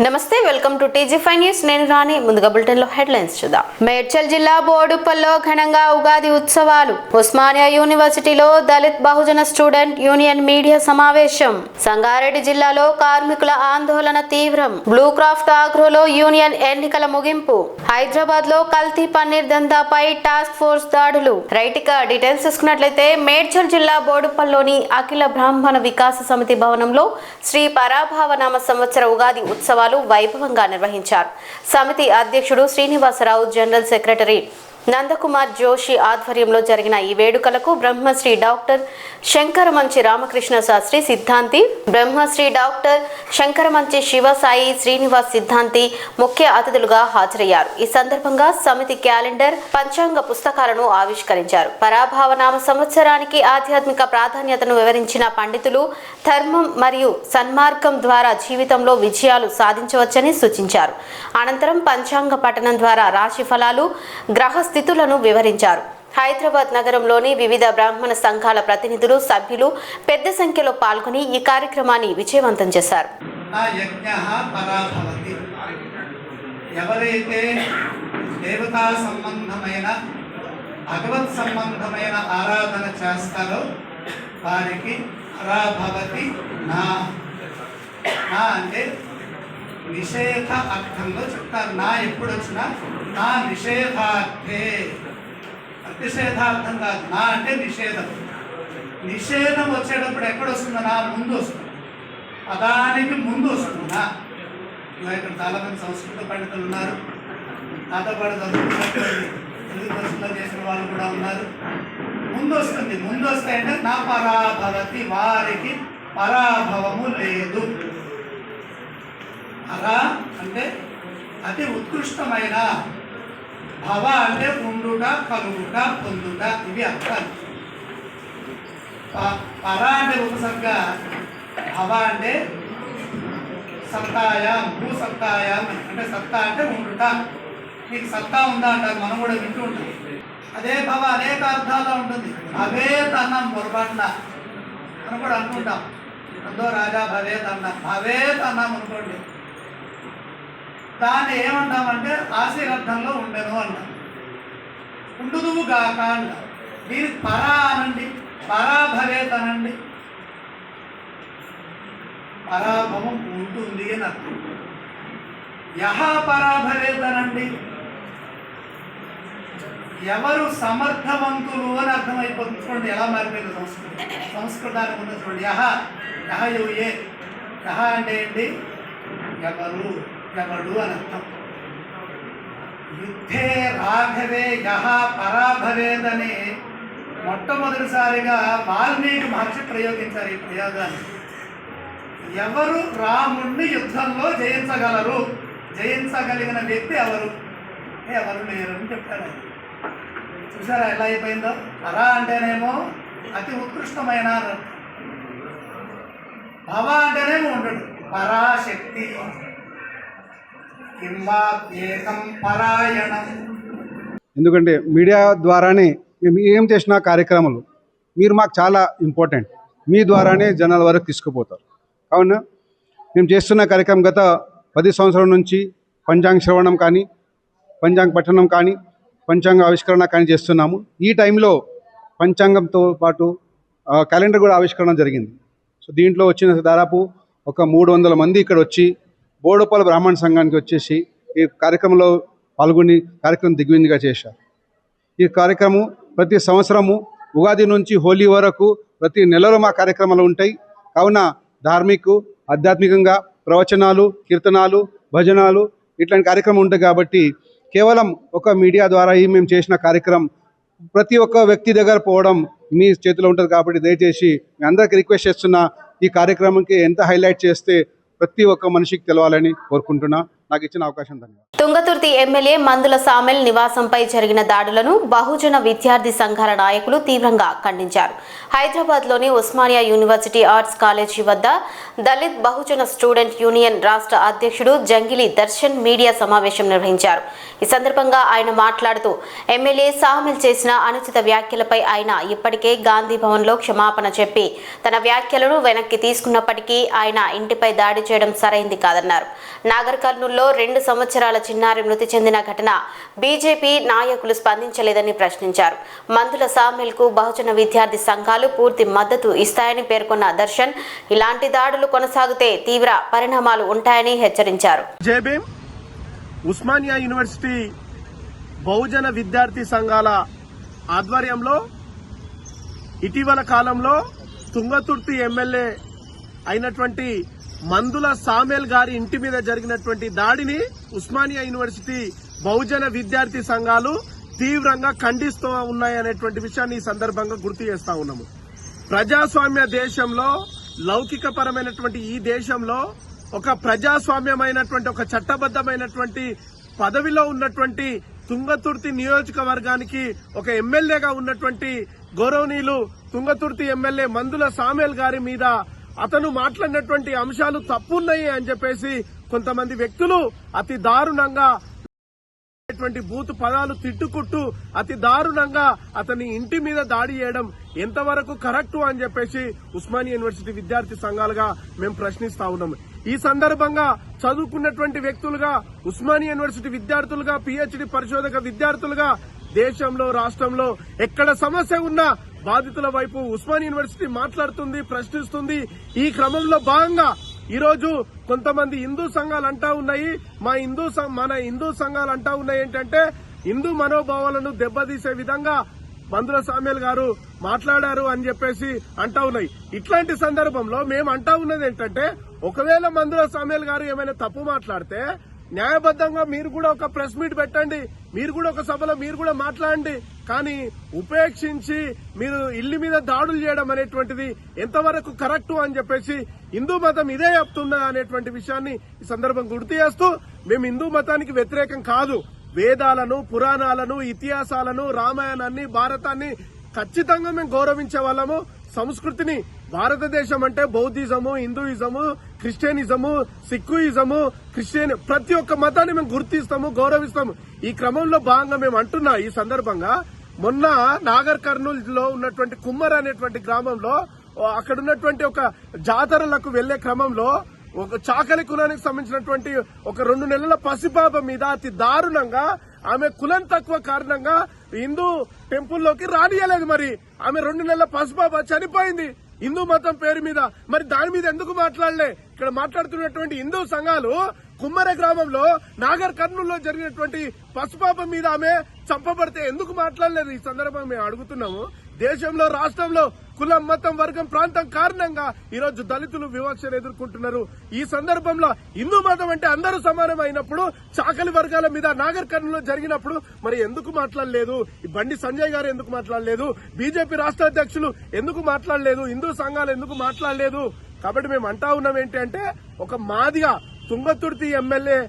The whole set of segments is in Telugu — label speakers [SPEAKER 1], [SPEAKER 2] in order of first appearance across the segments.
[SPEAKER 1] నమస్తే, వెల్కమ్ టు టీజీ5 న్యూస్. నేను రాణి. ముందుగా బులెటిన్ లో హెడ్లైన్స్ చూద్దాం. మేడ్చల్ జిల్లా బోడుపల్లో ఘనంగా ఉగాది ఉత్సవాలు. ఉస్మానియా యూనివర్సిటీలో దళిత్ బహుజన స్టూడెంట్ యూనియన్ మీడియా సమావేశం. సంగారెడ్డి జిల్లాలో కార్మికుల ఆందోళన తీవ్రం. బ్లూ క్రాఫ్ట్ ఆగ్రోలో యూనియన్ ఎన్నికల ముగింపు. హైదరాబాద్ లో కల్తీ పన్నీర్ దందాపై టాస్క్ ఫోర్స్ దాడులు. రైటిక డీటెయిల్స్ చూసుకున్నట్లయితే మేడ్చల్ జిల్లా బోడుపల్లోని అఖిల బ్రాహ్మణ వికాస సమితి భవనంలో శ్రీ పరాభావనామ సంవత్సర ఉగాది ఉత్సవాలు వైభవంగా నిర్వహించారు. సమితి అధ్యక్షుడు శ్రీనివాసరావు, జనరల్ సెక్రటరీ నందకుమార్ జోషి ఆధ్వర్యంలో జరిగిన ఈ వేడుకలకు బ్రహ్మశ్రీ డాక్టర్ శంకరమంచి రామకృష్ణ శాస్త్రి సిద్ధాంతి, బ్రహ్మశ్రీ డాక్టర్ శంకరమంచి శివసాయి శ్రీనివాస్ సిద్ధాంతి ముఖ్య అతిథులుగా హాజరయ్యారు. ఈ సందర్భంగా సమితి క్యాలెండర్, పంచాంగ పుస్తకాలను ఆవిష్కరించారు. పరాభావనామ సంవత్సరానికి ఆధ్యాత్మిక ప్రాధాన్యతను వివరించిన పండితులు ధర్మం మరియు సన్మార్గం ద్వారా జీవితంలో విజయాలు సాధించవచ్చని సూచించారు. అనంతరం పంచాంగ పఠనం ద్వారా రాశి ఫలాలు, గ్రహ స్థితులను వివరించారు. హైదరాబాద్ నగరంలోని వివిధ బ్రాహ్మణ సంఘాల ప్రతినిధులు, సభ్యులు పెద్ద సంఖ్యలో పాల్గొని ఈ కార్యక్రమాన్ని విజయవంతం చేశారు.
[SPEAKER 2] ఎవరైతే దేవతా సంబంధమైన భగవత్ సంబంధమైన ఆరాధన చేస్తారో వారికి పరాభవతి నా అంటే నిషేధ అర్థంలో చెప్తారు. నా ఎప్పుడు వచ్చినా నా నిషేధార్థే, ప్రతిషేధార్థం కాదు. నా అంటే నిషేధం. నిషేధం వచ్చేటప్పుడు ఎక్కడ వస్తుందో నా ముందు వస్తుంది, పదానికి ముందు వస్తుంది నా. ఇక్కడ చాలామంది సంస్కృత పండితులు ఉన్నారు, నాతో పాటు చదువుకున్నటువంటి తెలుగు భాషలో చేసిన వాళ్ళు కూడా ఉన్నారు. ముందు వస్తుంది. ముందు వస్తే అంటే నా పరాభవతి, వారికి పరాభవము లేదు. అరా అంటే అతి ఉత్కృష్టమైన, భవ అంటే ఉండుట, కలుగుట, పొందుట, ఇవి అర్థాలు. పర అంటే ఉపసర్గ, భవ అంటే సత్తాయాం, భూ సత్తాయాం అంటే సత్తా అంటే ఉండుట. మీకు సత్తా ఉందా అంటారు, మనం కూడా వింటూ ఉంటాం. అదే భవ అనేక అర్థాల్లో ఉంటుంది. భవేత్ అన్నాం పొరపాటున మనం కూడా అంటుంటాం. అందో రాజా భవేత్ అన్నాం, భవేత్ అన్నాం అనుకోండి, దాన్ని ఏమంటామంటే ఆశీర్వర్థంలో ఉండను అంటాం. ఉండుదువు గాక అంటాం. దీనికి పరా అనండి, పరాభవేత్ అనండి. పరాభవం ఉంటుంది అని అర్థం. యహ పరాభవేత్ అనండి, ఎవరు సమర్థవంతులు అని అర్థమైపోతుంది. చూడండి ఎలా మారిపోయింది సంస్కృతానికి ఉన్న. చూడండి యహ, యహ యుయే, యహ అంటే ఏంటి? ఎవరు, ఎవడు అని అర్థం. యుద్ధే రాఘవే యహ పరాభవేదని మొట్టమొదటిసారిగా వాల్మీకి మహర్షి ప్రయోగించారు ఈ ప్రయోగాన్ని. ఎవరు రాముణ్ణి యుద్ధంలో జయించగలరు, జయించగలిగిన వ్యక్తి ఎవరు? ఎవరు లేరు అని చెప్తాడు. చూసారా ఎలా అయిపోయిందో? పరా అంటేనేమో అతి ఉత్కృష్టమైన, భవ అంటేనేమో ఉండడు, పరాశక్తి,
[SPEAKER 3] ఎందుకంటే మీడియా ద్వారానే మేము ఏం చేసిన కార్యక్రమాలు మీరు మాకు చాలా ఇంపార్టెంట్. మీ ద్వారానే జనాల వరకు తీసుకుపోతారు. కావున మేము చేస్తున్న కార్యక్రమం గత 10 సంవత్సరాల నుంచి పంచాంగ శ్రవణం కానీ, పంచాంగ పఠనం కానీ, పంచాంగ ఆవిష్కరణ కానీ చేస్తున్నాము. ఈ టైంలో పంచాంగంతో పాటు క్యాలెండర్ కూడా ఆవిష్కరణ జరిగింది. సో దీంట్లో వచ్చిన దాదాపు ఒక 300 మంది ఇక్కడ వచ్చి బోడుపల్ బ్రాహ్మణ సంఘానికి వచ్చేసి ఈ కార్యక్రమంలో పాల్గొని కార్యక్రమం దిగ్విజయంగా చేశారు. ఈ కార్యక్రమం ప్రతి సంవత్సరము ఉగాది నుంచి హోలీ వరకు ప్రతి నెలలో మా కార్యక్రమాలు ఉంటాయి. కావున ధార్మిక, ఆధ్యాత్మికంగా ప్రవచనాలు, కీర్తనాలు, భజనాలు ఇట్లాంటి కార్యక్రమం ఉంటాయి. కాబట్టి కేవలం ఒక మీడియా ద్వారా మేము చేసిన కార్యక్రమం ప్రతి ఒక్క వ్యక్తి దగ్గర పోవడం మీ చేతిలో ఉంటుంది. కాబట్టి దయచేసి మీ అందరికీ రిక్వెస్ట్ చేస్తున్నా, ఈ కార్యక్రమంకి ఎంత హైలైట్ చేస్తే ప్రతి ఒక్క మనిషికి తెలవాలని కోరుకుంటున్నా. నాకు ఇచ్చిన అవకాశం ధన్యవాదాలు.
[SPEAKER 1] తుంగతుర్తి ఎమ్మెల్యే మందుల సామెల్ నివాసంపై జరిగిన దాడులను బహుజన విద్యార్థి సంఘాల నాయకులు తీవ్రంగా ఖండించారు. హైదరాబాద్లోని ఉస్మానియా యూనివర్సిటీ ఆర్ట్స్ కాలేజీ వద్ద దళిత్ బహుజన స్టూడెంట్ యూనియన్ రాష్ట్ర అధ్యక్షుడు జంగిలి దర్శన్ మీడియా సమావేశం నిర్వహించారు. ఈ సందర్భంగా ఆయన మాట్లాడుతూ ఎమ్మెల్యే సామెల్ చేసిన అనుచిత వ్యాఖ్యలపై ఆయన ఇప్పటికే గాంధీ భవన్లో క్షమాపణ చెప్పి తన వ్యాఖ్యలను వెనక్కి తీసుకున్నప్పటికీ ఆయన ఇంటిపై దాడి చేయడం సరైంది కాదన్నారు. నాగర్ కర్నూల్లో 2 సంవత్సరాల చిన్నారి మృతి చెందిన ఘటన బీజేపీ నాయకులు స్పందించలేదని ప్రశ్నించారు. మందుల సామెల్కు బహుజన విద్యార్థి సంఘాలు పూర్తి మద్దతు ఇస్తాయని పేర్కొన్న దర్శన్ ఇలాంటి దాడులు కొనసాగితే తీవ్ర పరిణామాలు ఉంటాయని హెచ్చరించారు.
[SPEAKER 4] జై భీమ్. ఉస్మానియా యూనివర్సిటీ బహుజన విద్యార్థి సంఘాల ఆధ్వర్యంలో ఇటీవల కాలంలో తుంగతుర్తి ఎమ్మెల్యే అయినటువంటి మందుల సామెల్ గారి ఇంటి మీద జరిగినటువంటి దాడిని ఉస్మానియా యూనివర్సిటీ బహుజన విద్యార్థి సంఘాలు తీవ్రంగా ఖండిస్తూ ఉన్నాయనేటువంటి విషయాన్ని ఈ సందర్భంగా గుర్తు చేస్తా ఉన్నాము. ప్రజాస్వామ్య దేశంలో, లౌకికపరమైనటువంటి ఈ దేశంలో ఒక ప్రజాస్వామ్యమైనటువంటి ఒక చట్టబద్దమైనటువంటి పదవిలో ఉన్నటువంటి తుంగతుర్తి నియోజకవర్గానికి ఒక ఎమ్మెల్యేగా ఉన్నటువంటి గౌరవనీయులు తుంగతుర్తి ఎమ్మెల్యే మందుల సామెల్ గారి మీద అతను మాట్లాడినటువంటి అంశాలు తప్పున్నాయి అని చెప్పేసి కొంతమంది వ్యక్తులు అతి దారుణంగా బూతు పదాలు తిట్టుకుంటూ అతి దారుణంగా అతని ఇంటి మీద దాడి చేయడం ఎంతవరకు కరెక్టు అని చెప్పేసి ఉస్మానియా యూనివర్సిటీ విద్యార్థి సంఘాలుగా మేము ప్రశ్నిస్తా ఉన్నాము. ఈ సందర్భంగా చదువుకున్నటువంటి వ్యక్తులుగా, ఉస్మానియా యూనివర్సిటీ విద్యార్థులుగా, పిహెచ్డి పరిశోధక విద్యార్థులుగా దేశంలో, రాష్ట్రంలో ఎక్కడ సమస్య ఉన్నా బాధితుల వైపు ఉస్మానియా యూనివర్సిటీ మాట్లాడుతుంది, ప్రశ్నిస్తుంది. ఈ క్రమంలో భాగంగా ఈరోజు కొంతమంది హిందూ సంఘాలు అంటా ఉన్నాయి, మన హిందూ సంఘాలు అంటా ఉన్నాయి ఏంటంటే హిందూ మనోభావాలను దెబ్బతీసే విధంగా మందుల సామెల్ గారు మాట్లాడారు అని చెప్పేసి అంటా ఉన్నాయి. ఇట్లాంటి సందర్భంలో మేము అంటా ఉన్నది ఏంటంటే ఒకవేళ మందుల సామెల్ గారు ఏమైనా తప్పు మాట్లాడితే న్యాయబద్దంగా మీరు కూడా ఒక ప్రెస్ మీట్ పెట్టండి, మీరు కూడా ఒక సభలో మీరు కూడా మాట్లాడండి. కానీ ఉపేక్షించి మీరు ఇల్లు మీద దాడులు చేయడం అనేటువంటిది ఎంతవరకు కరెక్టు అని చెప్పేసి హిందూ మతం ఇదే చెప్తుందా అనేటువంటి విషయాన్ని ఈ సందర్భం గుర్తు చేస్తూ, మేము హిందూ మతానికి వ్యతిరేకం కాదు. వేదాలను, పురాణాలను, ఇతిహాసాలను, రామాయణాన్ని, భారతాన్ని ఖచ్చితంగా మేము గౌరవించే వాళ్ళము. సంస్కృతిని, భారతదేశం అంటే బౌద్ధిజము, హిందూయిజము, క్రిస్టియనిజము, సిక్కుయిజము, ప్రతి ఒక్క మతాన్ని మేము గుర్తిస్తాము, గౌరవిస్తాము. ఈ క్రమంలో భాగంగా మేము అంటున్నా ఈ సందర్భంగా మొన్న నాగర్ కర్నూల్ లో ఉన్నటువంటి కుమ్మర్ అనేటువంటి గ్రామంలో అక్కడ ఉన్నటువంటి ఒక జాతరలకు వెళ్లే క్రమంలో ఒక చాకలి కులానికి సంబంధించినటువంటి ఒక 2 నెలల పసిపాప మీద అతి దారుణంగా ఆమె కులం తక్కువ కారణంగా హిందూ టెంపుల్లోకి రానియలేదు. మరి ఆమె 2 నెలల పసిపాప చనిపోయింది హిందూ మతం పేరు మీద. మరి దాని మీద ఎందుకు మాట్లాడలే? ఇక్కడ మాట్లాడుతున్నటువంటి హిందూ సంఘాలు కుమ్మర గ్రామంలో నాగర్ కర్నూల్లో జరిగినటువంటి పసిపాప మీద ఆమె చంపబడితే ఎందుకు మాట్లాడలేదు? ఈ సందర్భంగా మేము అడుగుతున్నాము. దేశంలో, రాష్ట్రంలో కులం, మతం, వర్గం, ప్రాంతం కారణంగా ఈరోజు దళితులు వివక్షను ఎదుర్కొంటున్నారు. ఈ సందర్భంలో హిందూ మతం అంటే అందరూ సమానం అయినప్పుడు చాకలి వర్గాల మీద నాగర్ కర్నూలులో జరిగినప్పుడు మరి ఎందుకు మాట్లాడలేదు? ఈ బండి సంజయ్ గారు ఎందుకు మాట్లాడలేదు? బీజేపీ రాష్ట్ర అధ్యక్షులు ఎందుకు మాట్లాడలేదు? హిందూ సంఘాలు ఎందుకు మాట్లాడలేదు? కాబట్టి మేము అంటా ఉన్నాం ఏంటంటే ఒక మాదిగా తుంగతుర్తి ఎమ్మెల్యే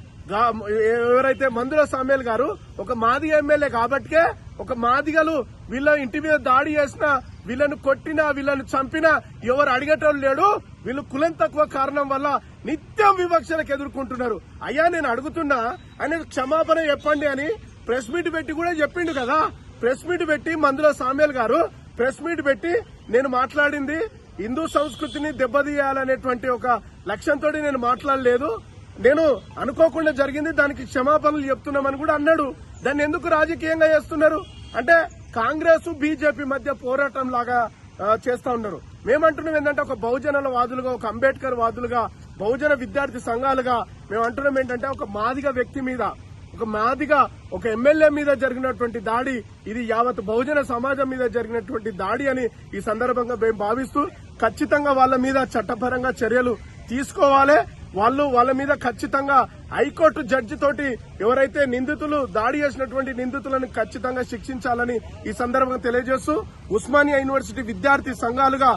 [SPEAKER 4] ఎవరైతే మందుల సామెల్ గారు ఒక మాదిగ ఎమ్మెల్యే కాబట్టికే ఒక మాదిగలు వీళ్ళ ఇంటి మీద దాడి చేసినా, వీళ్ళను కొట్టినా, వీళ్ళను చంపినా ఎవరు అడిగేటోళ్ళు లేడు. వీళ్ళు కులం తక్కువ కారణం వల్ల నిత్యం వివక్షలకు ఎదుర్కొంటున్నారు. అయ్యా నేను అడుగుతున్నా, ఆయన క్షమాపణ చెప్పండి అని ప్రెస్ మీట్ పెట్టి కూడా చెప్పిండు కదా. ప్రెస్ మీట్ పెట్టి మందుల సామెల్ గారు ప్రెస్ మీట్ పెట్టి నేను మాట్లాడింది హిందూ సంస్కృతిని దెబ్బతీయాలనేటువంటి ఒక లక్ష్యంతో నేను మాట్లాడలేదు, నేను అనుకోకుండా జరిగింది, దానికి క్షమాపణలు చెప్తున్నామని కూడా అన్నాడు. దాన్ని ఎందుకు రాజకీయంగా చేస్తున్నారు అంటే కాంగ్రెస్ బీజేపీ మధ్య పోరాటం లాగా చేస్తా ఉన్నారు. మేమంటున్నాం ఏంటంటే ఒక బహుజనుల వాదులుగా, ఒక అంబేద్కర్ వాదులుగా, బహుజన విద్యార్థి సంఘాలుగా మేము అంటున్నాం ఏంటంటే ఒక మాదిగ వ్యక్తి మీద, ఒక ఎమ్మెల్యే మీద జరిగినటువంటి దాడి ఇది యావత్ బహుజన సమాజం మీద జరిగినటువంటి దాడి అని ఈ సందర్భంగా మేము భావిస్తూ ఖచ్చితంగా వాళ్ళ మీద చట్టపరంగా చర్యలు తీసుకోవాలి. వాళ్ళ మీద ఖచ్చితంగా హైకోర్టు జడ్జి తోటి ఎవరైతే నిందితులు దాడి చేసినటువంటి నిందితులను ఖచ్చితంగా శిక్షించాలని ఈ సందర్భంగా తెలియజేస్తూ ఉస్మానియా యూనివర్సిటీ విద్యార్థి సంఘాలుగా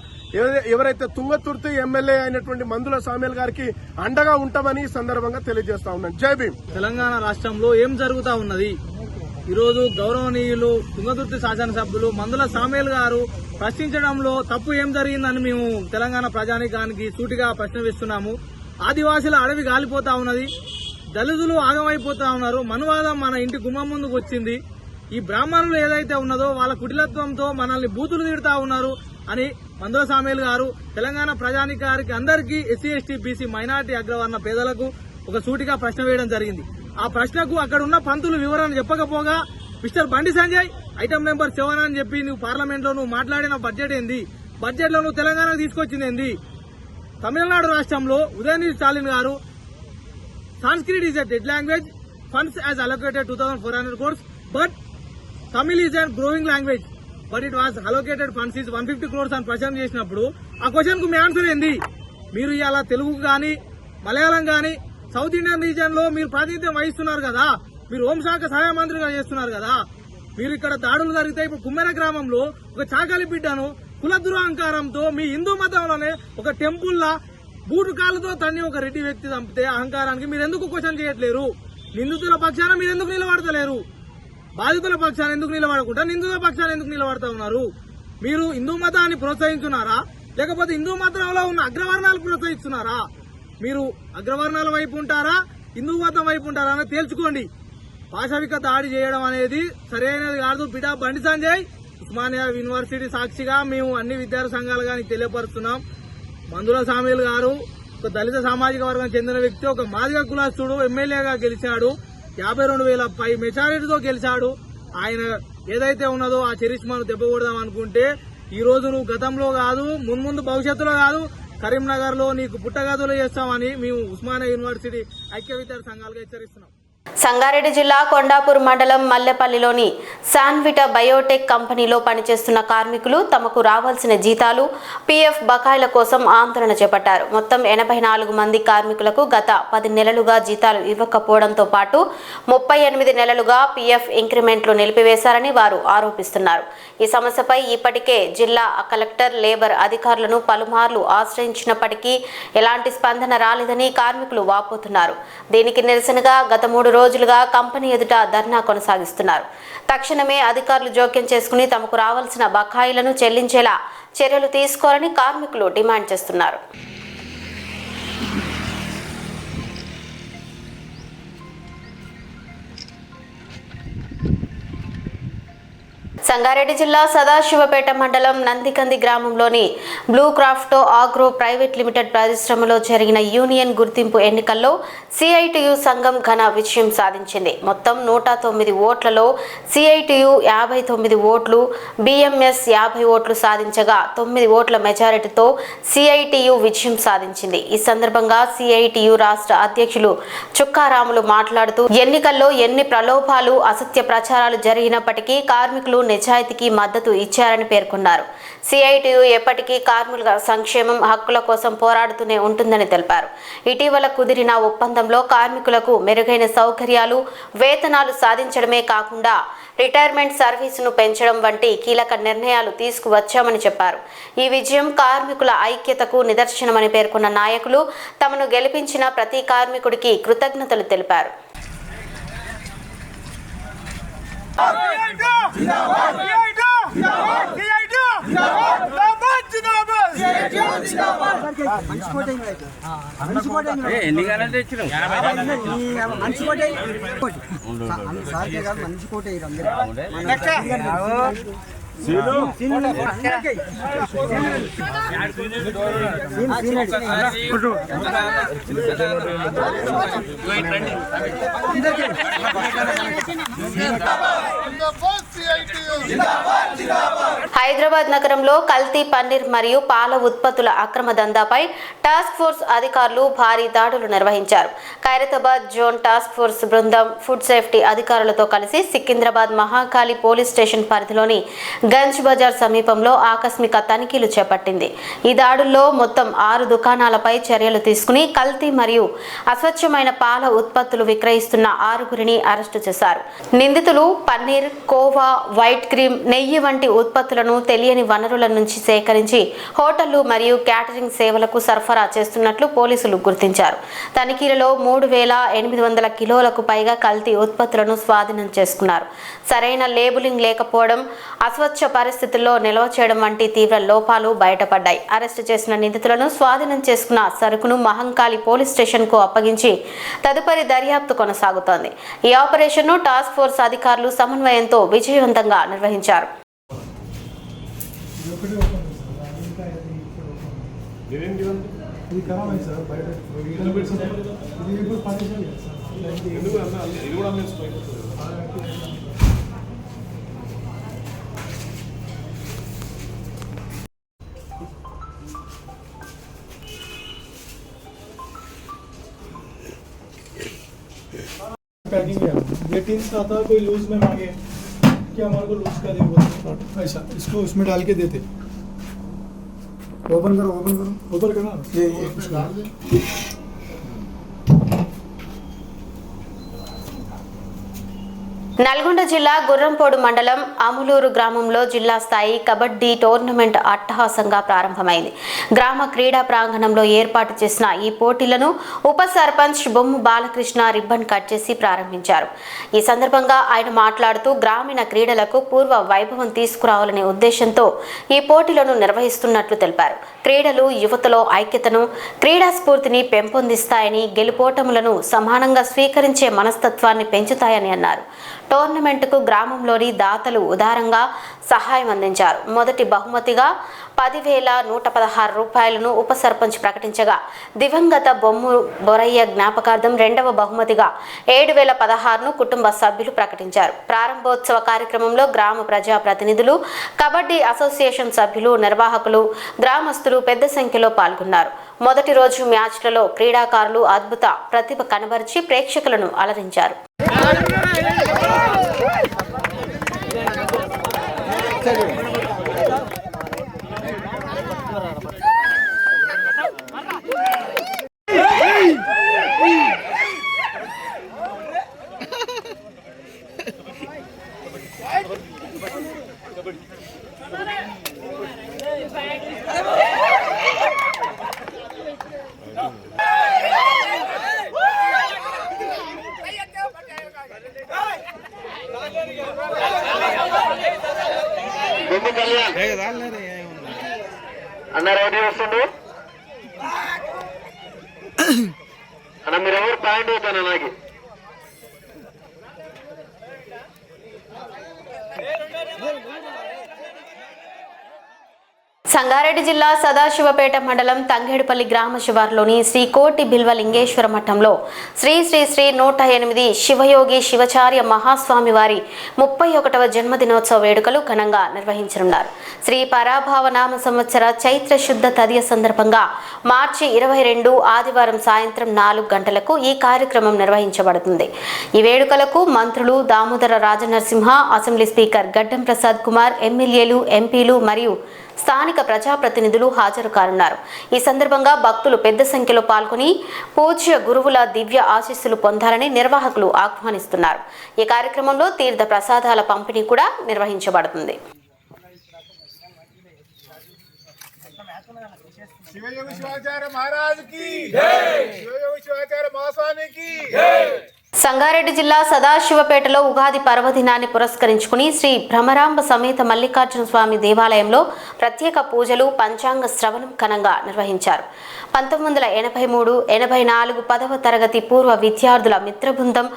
[SPEAKER 4] ఎవరైతే తుంగతుర్తి ఎమ్మెల్యే అయినటువంటి మందుల సామ్యాల్ గారికి అండగా ఉంటామని ఈ సందర్భంగా తెలియజేస్తా ఉన్నాను. జై భీమ్.
[SPEAKER 5] తెలంగాణ రాష్ట్రంలో ఏం జరుగుతా ఉన్నది? ఈరోజు గౌరవనీయులు తుంగతుర్తి శాసనసభ్యులు మందుల సామ్యాల్ గారు ప్రశ్నించడంలో తప్పు ఏం జరిగిందని మేము తెలంగాణ ప్రజానీకానికి సూటిగా ప్రశ్న వేస్తున్నాము. ఆదివాసీల అడవి గాలిపోతా ఉన్నది, దళితులు ఆగమైపోతా ఉన్నారు, మనువాదం మన ఇంటి గుమ్మం ముందుకు వచ్చింది. ఈ బ్రాహ్మణులు ఏదైతే ఉన్నదో వాళ్ళ కుటిలత్వంతో మనల్ని బూతులు తిడతా ఉన్నారు అని మందుల సామ్యాల్ గారు తెలంగాణ ప్రజానీకానికి అందరికీ ఎస్సీ ఎస్టీ బీసీ మైనార్టీ అగ్రవర్ణ పేదలకు ఒక సూటిగా ప్రశ్న వేయడం జరిగింది. ఆ ప్రశ్నకు అక్కడ ఉన్న పంతులు వివరణ చెప్పకపోగా mister Bandi Sanjay item number 7 అని చెప్పి నువ్వు పార్లమెంట్ లో నువ్వు మాట్లాడిన బడ్జెట్ ఏంది? బడ్జెట్ లో నువ్వు తెలంగాణకు తీసుకొచ్చింది ఏంది? తమిళనాడు రాష్ట్రంలో ఉదయనిధి స్టాలిన్ గారు Sanskrit is a dead language. Funds as allocated 2,400 crores, but Tamil is a growing language. But it was allocated funds is 150 crores అని ప్రశ్న చేసినప్పుడు ఆ క్వశ్చన్ కు మీ ఆన్సర్ ఏంది? మీరు ఇలా తెలుగు గాని మలయాళం గాని సౌత్ ఇండియన్ రీజియన్ లో మీరు ప్రాతినిధ్యం వహిస్తున్నారు కదా, మీరు హోంశాఖ సహాయ మంత్రిగా చేస్తున్నారు కదా. మీరు ఇక్కడ దాడులు జరిగితే ఇప్పుడు కుమ్మెర గ్రామంలో ఒక చాకలి బిడ్డను కుల దురహంకారంతో మీ హిందూ మతంలోనే ఒక టెంపుల్ లా బూటు కాళ్ళతో తన్ని ఒక రెడ్డి వ్యక్తి చంపితే అహంకారానికి మీరు ఎందుకు క్వశ్చన్ చేయట్లేరు? నిందితుల పక్షాన మీరు ఎందుకు నిలబడతలేరు? బాధితుల పక్షాన ఎందుకు నిలబడకుండా నిందితుల పక్షాన ఎందుకు నిలబడతా ఉన్నారు? మీరు హిందూ మతాన్ని ప్రోత్సహిస్తున్నారా లేకపోతే హిందూ మతంలో ఉన్న అగ్రవర్ణాలు ప్రోత్సహిస్తున్నారా? మీరు అగ్రవర్ణాల వైపు ఉంటారా హిందూ మతం వైపు ఉంటారా అని తేల్చుకోండి. పాశవిక దాడి చేయడం అనేది సరైనది కాదు. బిడా బండి సంజయ్ ఉస్మానియా యూనివర్సిటీ సాక్షిగా మేము అన్ని విద్యార్థి సంఘాలు కానీ తెలియపరుస్తున్నాం. మందుల సామ్యాల్ గారు ఒక దళిత సామాజిక వర్గానికి చెందిన వ్యక్తి, ఒక మాదిగ కులస్తుడు, ఎమ్మెల్యేగా గెలిచాడు, 52,000 పై మెజారిటీతో గెలిచాడు. ఆయన ఏదైతే ఉన్నదో ఆ చరిష్మాను దెబ్బకూడదాం అనుకుంటే ఈ రోజు నువ్వు గతంలో కాదు మున్ముందు భవిష్యత్తులో కాదు కరీంనగర్ లో నీకు పుట్టగదులు చేస్తామని మేము ఉస్మానియా యూనివర్సిటీ ఐక్య విద్యార్థి సంఘాలుగా హెచ్చరిస్తున్నాం.
[SPEAKER 1] సంగారెడ్డి జిల్లా కొండాపూర్ మండలం మల్లెపల్లిలోని శాన్విటా బయోటెక్ కంపెనీలో పనిచేస్తున్న కార్మికులు తమకు రావాల్సిన జీతాలు పీఎఫ్ బకాయిల కోసం ఆందోళన చేపట్టారు. మొత్తం 84 మంది కార్మికులకు గత 10 నెలలుగా జీతాలు ఇవ్వకపోవడంతో పాటు 38 నెలలుగా పీఎఫ్ ఇంక్రిమెంట్లు నిలిపివేశారని వారు ఆరోపిస్తున్నారు. ఈ సమస్యపై ఇప్పటికే జిల్లా కలెక్టర్, లేబర్ అధికారులను పలుమార్లు ఆశ్రయించినప్పటికీ ఎలాంటి స్పందన రాలేదని కార్మికులు వాపోతున్నారు. దీనికి నిరసనగా గత 3 రోజులుగా కంపెనీ ఎదుట ధర్నా కొనసాగిస్తున్నారు. తక్షణమే అధికారులు జోక్యం చేసుకుని తమకు రావాల్సిన బకాయిలను చెల్లించేలా చర్యలు తీసుకోవాలని కార్మికులు డిమాండ్ చేస్తున్నారు. సంగారెడ్డి జిల్లా సదాశివపేట మండలం నందికంది గ్రామంలోని బ్లూ క్రాఫ్టో ఆగ్రో ప్రైవేట్ లిమిటెడ్ పరిశ్రమలో జరిగిన యూనియన్ గుర్తింపు ఎన్నికల్లో సిఐటియు సంఘం ఘన విజయం సాధించింది. మొత్తం 109 ఓట్లలో సిఐటియు 59 ఓట్లు, బిఎంఎస్ 50 ఓట్లు సాధించగా 9 ఓట్ల మెజారిటీతో సిఐటియు విజయం సాధించింది. ఈ సందర్భంగా సిఐటియు రాష్ట్ర అధ్యక్షులు చుక్కారాములు మాట్లాడుతూ ఎన్నికల్లో ఎన్ని ప్రలోభాలు, అసత్య ప్రచారాలు జరిగినప్పటికీ కార్మికులు నిజాయితీకి మద్దతు ఇచ్చారని పేర్కొన్నారు. సిఐటియు ఎప్పటికీ కార్మికుల సంక్షేమం, హక్కుల కోసం పోరాడుతూనే ఉంటుందని తెలిపారు. ఇటీవల కుదిరిన ఒప్పందంలో కార్మికులకు మెరుగైన సౌకర్యాలు, వేతనాలు సాధించడమే కాకుండా రిటైర్మెంట్ సర్వీసును పెంచడం వంటి కీలక నిర్ణయాలు తీసుకువచ్చామని చెప్పారు. ఈ విజయం కార్మికుల ఐక్యతకు నిదర్శనమని పేర్కొన్న నాయకులు తమను గెలిపించిన ప్రతి కార్మికుడికి కృతజ్ఞతలు తెలిపారు. హైదరాబాద్ నగరంలో కల్తీ పన్నీర్ మరియు పాల ఉత్పత్తుల అక్రమ దందాపై టాస్క్ ఫోర్స్ అధికారులు భారీ దాడులు నిర్వహించారు. ఖైరతాబాద్ జోన్ టాస్క్ ఫోర్స్ బృందం ఫుడ్ సేఫ్టీ అధికారులతో కలిసి సికింద్రాబాద్ మహాకాళి పోలీస్ స్టేషన్ పరిధిలోని గంజ్ బజార్ సమీపంలో ఆకస్మిక తనిఖీలు చేపట్టింది. ఈ దాడుల్లో మొత్తం 6 దుకాణాలపై చర్యలు తీసుకుని కల్తీ మరియు అస్వచ్ఛమైన పాల ఉత్పత్తులు విక్రయిస్తున్న 6గురిని అరెస్టు చేశారు. నిందితులు పన్నీర్, కోవా, వైట్ క్రీమ్, నెయ్యి వంటి ఉత్పత్తులను తెలియని వనరుల నుంచి సేకరించి హోటళ్లు మరియు క్యాటరింగ్ సేవలకు సరఫరా చేస్తున్నట్లు పోలీసులు గుర్తించారు. తనిఖీలలో 3,800 కిలోలకు పైగా కల్తీ ఉత్పత్తులను స్వాధీనం చేసుకున్నారు. సరైన లేబులింగ్ లేకపోవడం, అస్వచ్ఛ పరిస్థితుల్లో నిల్వ చేయడం వంటి తీవ్ర లోపాలు బయటపడ్డాయి. అరెస్టు చేసిన నిందితులను స్వాధీనం చేసుకున్న సరుకును మహంకాళి పోలీస్ స్టేషన్ కు అప్పగించి తదుపరి దర్యాప్తు కొనసాగుతోంది. ఈ ఆపరేషన్ను టాస్క్ ఫోర్స్ అధికారులు సమన్వయంతో విజయవంతంగా నిర్వహించారు.
[SPEAKER 6] पैकिंग है ये टीन्स का था, कोई लूज में मांगे कि हमारे को लूज का दे बोलते, ऐसा इसको उसमें डाल के देते। ओपन करो ओपन करना ये
[SPEAKER 1] నల్గొండ జిల్లా గుర్రంపోడు మండలం అములూరు గ్రామంలో జిల్లా స్థాయి కబడ్డీ టోర్నమెంట్ అట్టహాసంగా ప్రారంభమైంది. గ్రామ క్రీడా ప్రాంగణంలో ఏర్పాటు చేసిన ఈ పోటీలను ఉప సర్పంచ్ బొమ్ము బాలకృష్ణ రిబ్బన్ కట్ చేసి ప్రారంభించారు. ఈ సందర్భంగా ఆయన మాట్లాడుతూ గ్రామీణ క్రీడలకు పూర్వ వైభవం తీసుకురావాలనే ఉద్దేశంతో ఈ పోటీలను నిర్వహిస్తున్నట్లు తెలిపారు. క్రీడలు యువతలో ఐక్యతను, క్రీడా స్ఫూర్తిని పెంపొందిస్తాయని, గెలుపోటములను సమానంగా స్వీకరించే మనస్తత్వాన్ని పెంచుతాయని అన్నారు. టోర్నమెంట్కు గ్రామంలోని దాతలు ఉదారంగా సహాయం అందించారు. మొదటి బహుమతిగా 10,116 రూపాయలను ఉప సర్పంచ్ ప్రకటించగా, దివంగత బొమ్ము బొరయ్య జ్ఞాపకార్థం రెండవ బహుమతిగా 7,016ను కుటుంబ సభ్యులు ప్రకటించారు. ప్రారంభోత్సవ కార్యక్రమంలో గ్రామ ప్రజా ప్రతినిధులు, కబడ్డీ అసోసియేషన్ సభ్యులు, నిర్వాహకులు, గ్రామస్తులు పెద్ద సంఖ్యలో పాల్గొన్నారు. మొదటి రోజు మ్యాచ్లలో క్రీడాకారులు అద్భుత ప్రతిభ కనబరిచి ప్రేక్షకులను అలరించారు.
[SPEAKER 7] అన్న రెడీ వస్తుండు అన్న, మీరు ఎవరు పాయింట్ అవుతాను అలాగే.
[SPEAKER 1] సంగారెడ్డి జిల్లా సదాశివపేట మండలం తంగేడుపల్లి గ్రామ శివార్లోని శ్రీ కోటి బిల్వ లింగేశ్వర మఠంలో శ్రీ శ్రీ శ్రీ 108 శివయోగి శివచార్య మహాస్వామి వారి 31వ జన్మదినోత్సవ వేడుకలు ఘనంగా నిర్వహించనున్నారు. శ్రీ పరాభావనామ సంవత్సర చైత్ర శుద్ధ తదియ సందర్భంగా మార్చి 22 ఆదివారం సాయంత్రం 4 గంటలకు ఈ కార్యక్రమం నిర్వహించబడుతుంది. ఈ వేడుకలకు మంత్రులు దామోదర రాజనరసింహ, అసెంబ్లీ స్పీకర్ గడ్డం ప్రసాద్ కుమార్, ఎమ్మెల్యేలు, ఎంపీలు మరియు స్థానిక ప్రజాప్రతినిధులు హాజరు కానున్నారు. ఈ సందర్భంగా భక్తులు పెద్ద సంఖ్యలో పాల్గొని పూజ్య గురువుల దివ్య ఆశీస్సులు పొందాలని నిర్వాహకులు ఆహ్వానిస్తున్నారు. ఈ కార్యక్రమంలో తీర్థ ప్రసాదాల పంపిణీ కూడా నిర్వహించబడుతుంది.
[SPEAKER 6] शिवयोगी शिवाचार्य महाराज की जय, शिवयोगी शिवाचार्य महास्वामी की जय।
[SPEAKER 1] సంగారెడ్డి జిల్లా సదాశివపేటలో ఉగాది పర్వదినాన్ని పురస్కరించుకుని శ్రీ భ్రమరాంబ సమేత మల్లికార్జున స్వామి దేవాలయంలో ప్రత్యేక పూజలు, పంచాంగ శ్రవణం ఘనంగా నిర్వహించారు. 1983-84 10వ తరగతి పూర్వ విద్యార్థుల మిత్రబృందం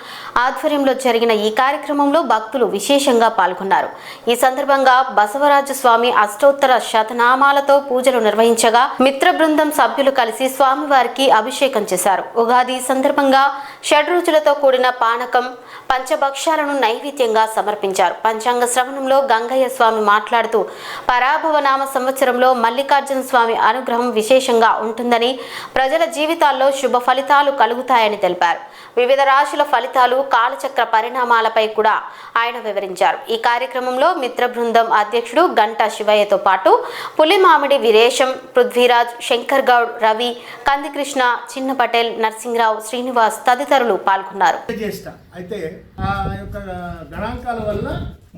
[SPEAKER 1] ఆధ్వర్యంలో జరిగిన ఈ కార్యక్రమంలో భక్తులు విశేషంగా పాల్గొన్నారు. ఈ సందర్భంగా బసవరాజు స్వామి అష్టోత్తర శతనామాలతో పూజలు నిర్వహించగా మిత్ర బృందం సభ్యులు కలిసి స్వామివారికి అభిషేకం చేశారు. ఉగాది సందర్భంగా షడ్రుచులతో కూడిన పానకం, పంచభక్షాలను నైవేద్యంగా సమర్పించారు. పంచాంగ శ్రవణంలో గంగయ్య స్వామి మాట్లాడుతూ పరాభవనామ సంవత్సరంలో మల్లికార్జున స్వామి అనుగ్రహం విశేషంగా ఉంటుందని, ప్రజల జీవితాల్లో శుభ ఫలితాలు కలుగుతాయని తెలిపారు. వివిధ రాశుల ఫలితాలు, కాలచక్ర పరిణామాలపై కూడా ఆయన వివరించారు. ఈ కార్యక్రమంలో మిత్ర బృందం అధ్యక్షుడు గంటా శివయ్యతో పాటు పులిమామిడి వీరేశం, పృథ్వీరాజ్, శంకర్ గౌడ్, రవి, కందికృష్ణ, చిన్న పటేల్, నర్సింగ్రావు, శ్రీనివాస్ తదితరులు పాల్గొన్నారు.
[SPEAKER 8] అయితే ఆ యొక్క గణాంకాల వల్ల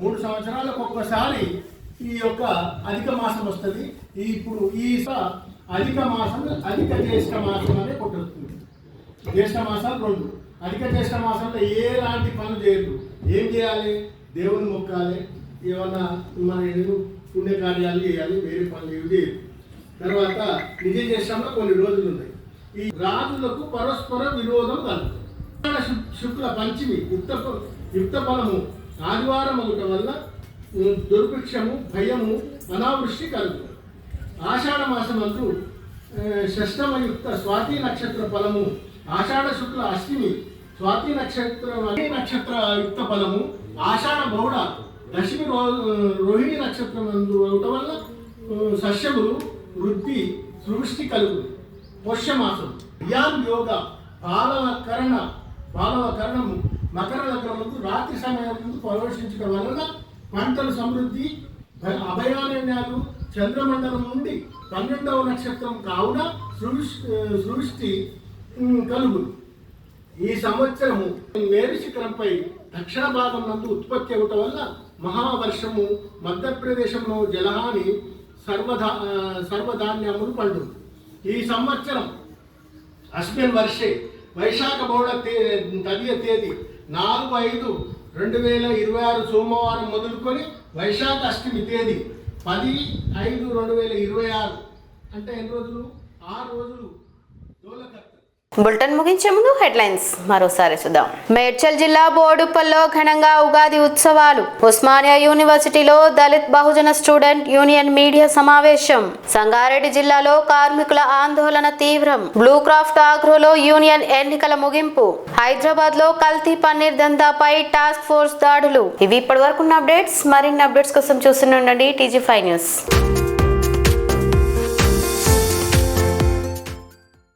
[SPEAKER 4] 3 సంవత్సరాలకు ఒక్కసారి ఈ యొక్క అధిక మాసం వస్తుంది. ఇప్పుడు ఈ అధిక మాసం అధిక జ్యేష్ఠ మాసం అనే కొట్టుతుంది. జ్యేష్ఠ మాసాలు 2. అధిక జ్యేష్ఠ మాసంలో ఎలాంటి పనులు చేయదు. ఏం చేయాలి? దేవుని మొక్కాలి, ఏమన్నా మన పుణ్యకార్యాలు చేయాలి, వేరే పనులు ఏవి చేయదు. తర్వాత నిజ జ్యేష్ఠంలో కొన్ని రోజులు ఉన్నాయి. ఈ రాజులకు పరస్పర విరోధం కలుగుతుంది. శుక్ల పంచమి యుక్త ఫలము ఆదివారం ఒకటి వల్ల దుర్భిక్షము, భయము, అనావృష్టి కలుగుతుంది. ఆషాఢ మాసమందు షష్టమయుక్త స్వాతి నక్షత్ర ఫలము, ఆషాఢ శుక్ల అష్టమి స్వాతి నక్షత్ర యుక్త ఫలము, ఆషాఢ బహుళ దశమి రోహిణి నక్షత్రం అవటం వల్ల సస్యములు వృద్ధి సృష్టి కలుగుతుంది. పుష్యమాసం యాన్ యోగ పాలవకరణము మకర లగ్నములకు రాత్రి సమయం ముందు ప్రవేశించడం వలన పంటలు సమృద్ధి, అభయారణ్యాలు చంద్రమండలం నుండి 12వ నక్షత్రం కావున సృష్టి కలుగును. ఈ సంవత్సరము మేరు శిఖరంపై దక్షిణ భాగం నందు ఉత్పత్తి అవటం వల్ల మహావర్షము, మధ్యప్రదేశంలో జలహాని, సర్వధాన్యములు పండు. ఈ సంవత్సరం అస్మిన్ వర్షే వైశాఖ బహుళ తదియ తేదీ 4/5/2026 సోమవారం మొదలుకొని వైశాఖ అష్టమి తేదీ 10/5/2026 అంటే ఎన్ని రోజులు? 6 రోజులు దోలకర్త.
[SPEAKER 1] బులెటిన్ ముగించే ముందు హెడ్లైన్స్ మరోసారి చూద్దాం. మేడ్చల్ జిల్లా బోడుపల్లో ఘనంగా ఉగాది ఉత్సవాలు. ఉస్మానియా యూనివర్సిటీలో దళిత్ బహుజన స్టూడెంట్ యూనియన్ మీడియా సమావేశం. సంగారెడ్డి జిల్లాలో కార్మికుల ఆందోళన తీవ్రం. బ్లూ క్రాఫ్ట్ ఆగ్రోలో యూనియన్ ఎన్నికల ముగింపు. హైదరాబాద్ లో కల్తీ పన్నీర్ దందాపై టాస్క్ ఫోర్స్ దాడులు. ఇవి ఇప్పటి వరకు అప్డేట్స్. మరిన్ని అప్డేట్స్ కోసం చూస్తూనే ఉండండి TG5 న్యూస్.